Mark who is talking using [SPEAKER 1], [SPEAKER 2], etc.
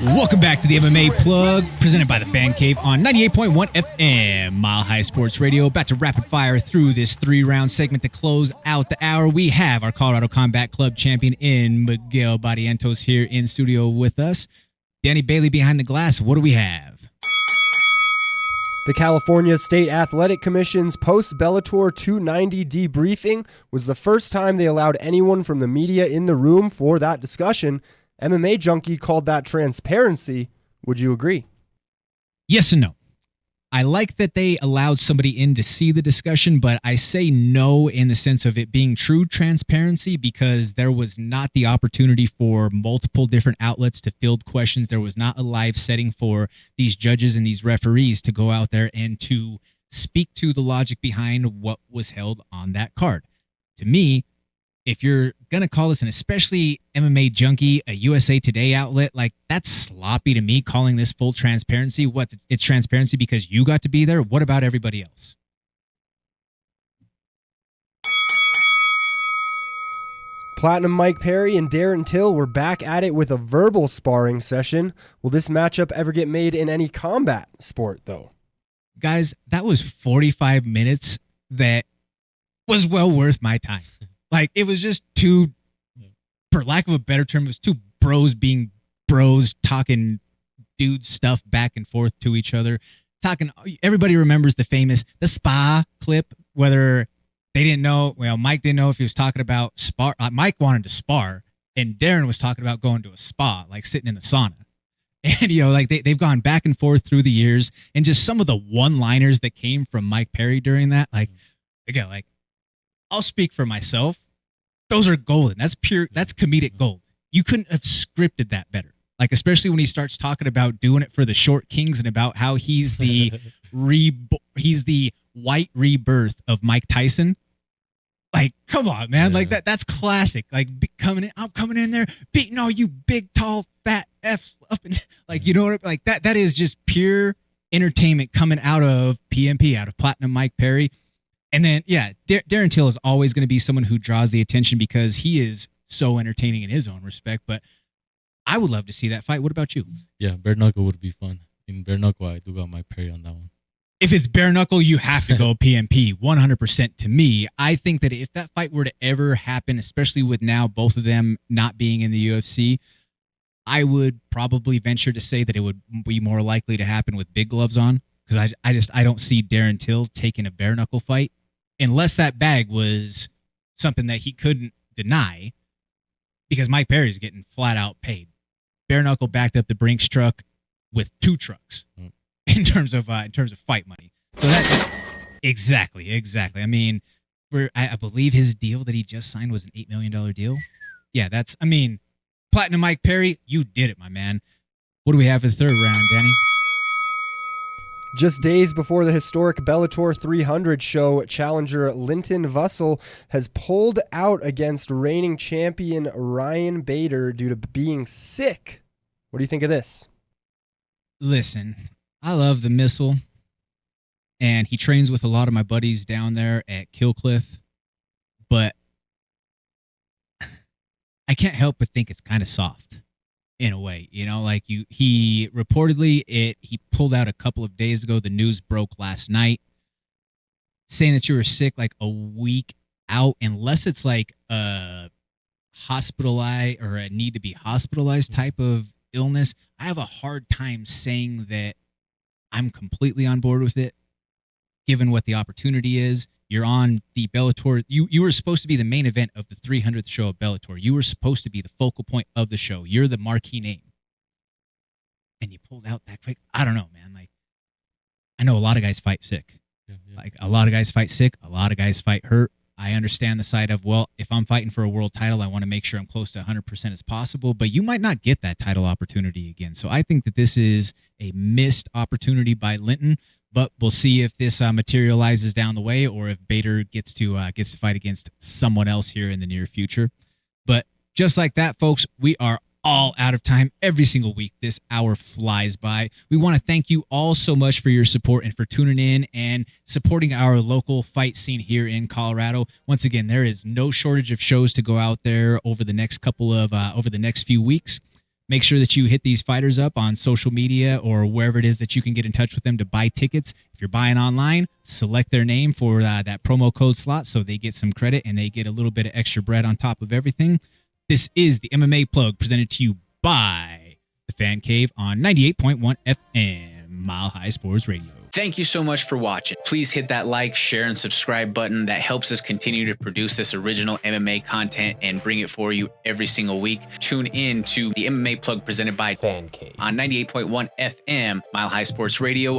[SPEAKER 1] Welcome back to the MMA Plug, presented by the Fan Cave on 98.1 FM, Mile High Sports Radio. About to rapid fire through this 3-round segment to close out the hour. We have our Colorado Combat Club champion in Miguel Barrientos here in studio with us. Danny Bailey behind the glass. What do we have?
[SPEAKER 2] The California State Athletic Commission's post-Bellator 290 debriefing was the first time they allowed anyone from the media in the room for that discussion. MMA Junkie called that transparency. Would you agree?
[SPEAKER 1] Yes and no. I like that they allowed somebody in to see the discussion, but I say no in the sense of it being true transparency because there was not the opportunity for multiple different outlets to field questions. There was not a live setting for these judges and these referees to go out there and to speak to the logic behind what was held on that card. To me, if you're going to call this, and especially MMA Junkie, a USA Today outlet, like that's sloppy to me calling this full transparency. What? It's transparency because you got to be there. What about everybody else?
[SPEAKER 2] Platinum Mike Perry and Darren Till were back at it with a verbal sparring session. Will this matchup ever get made in any combat sport, though?
[SPEAKER 1] Guys, that was 45 minutes that was well worth my time. Like, it was just two, for lack of a better term, it was two bros being bros, talking dude stuff back and forth to each other. Everybody remembers the spa clip, whether they didn't know, Mike didn't know if he was talking about spar. Mike wanted to spar, and Darren was talking about going to a spa, like sitting in the sauna. And, like they've gone back and forth through the years, and just some of the one-liners that came from Mike Perry during that, again, I'll speak for myself. Those are golden. That's comedic gold. You couldn't have scripted that better. Like, especially when he starts talking about doing it for the short kings and about how he's the he's the white rebirth of Mike Tyson. Like, come on, man. Yeah. Like that's classic. Like I'm coming in there, beating all you big, tall, fat Fs up and you know what? Like that is just pure entertainment coming out of PMP, out of Platinum Mike Perry. And then, Darren Till is always going to be someone who draws the attention because he is so entertaining in his own respect. But I would love to see that fight. What about you?
[SPEAKER 3] Yeah, bare knuckle would be fun. In bare knuckle, I do got Mike Perry on that one.
[SPEAKER 1] If it's bare knuckle, you have to go PMP 100% to me. I think that if that fight were to ever happen, especially with now both of them not being in the UFC, I would probably venture to say that it would be more likely to happen with big gloves on. Because I don't see Darren Till taking a bare knuckle fight unless that bag was something that he couldn't deny, because Mike Perry's getting flat out paid. Bare knuckle backed up the Brinks truck with 2 trucks in terms of fight money. So that exactly. I mean, I believe his deal that he just signed was an $8 million deal. Yeah, Platinum Mike Perry, you did it, my man. What do we have for the third round, Danny?
[SPEAKER 2] Just days before the historic Bellator 300 show, challenger Linton Vassell has pulled out against reigning champion Ryan Bader due to being sick. What do you think of this?
[SPEAKER 1] Listen, I love the missile, and he trains with a lot of my buddies down there at Killcliff, but I can't help but think it's kind of soft. In a way, he reportedly he pulled out a couple of days ago. The news broke last night saying that you were sick like a week out, unless it's like a hospitalized or a need to be hospitalized type of illness. I have a hard time saying that I'm completely on board with it, given what the opportunity is. You're on the Bellator. You were supposed to be the main event of the 300th show of Bellator. You were supposed to be the focal point of the show. You're the marquee name. And you pulled out that quick. I don't know, man. Like, I know a lot of guys fight sick. Yeah. Like, a lot of guys fight sick. A lot of guys fight hurt. I understand the side of, well, if I'm fighting for a world title, I want to make sure I'm close to 100% as possible. But you might not get that title opportunity again. So I think that this is a missed opportunity by Linton. But we'll see if this materializes down the way, or if Bader gets to fight against someone else here in the near future. But just like that, folks, we are all out of time every single week. This hour flies by. We want to thank you all so much for your support and for tuning in and supporting our local fight scene here in Colorado. Once again, there is no shortage of shows to go out there over the next few weeks. Make sure that you hit these fighters up on social media or wherever it is that you can get in touch with them to buy tickets. If you're buying online, select their name for that promo code slot so they get some credit and they get a little bit of extra bread on top of everything. This is the MMA Plug presented to you by the Fan Cave on 98.1 FM, Mile High Sports Radio.
[SPEAKER 4] Thank you so much for watching. Please hit that like, share, and subscribe button. That helps us continue to produce this original MMA content and bring it for you every single week. Tune in to the MMA Plug presented by
[SPEAKER 2] Fan Cave
[SPEAKER 4] on 98.1 FM, Mile High Sports Radio.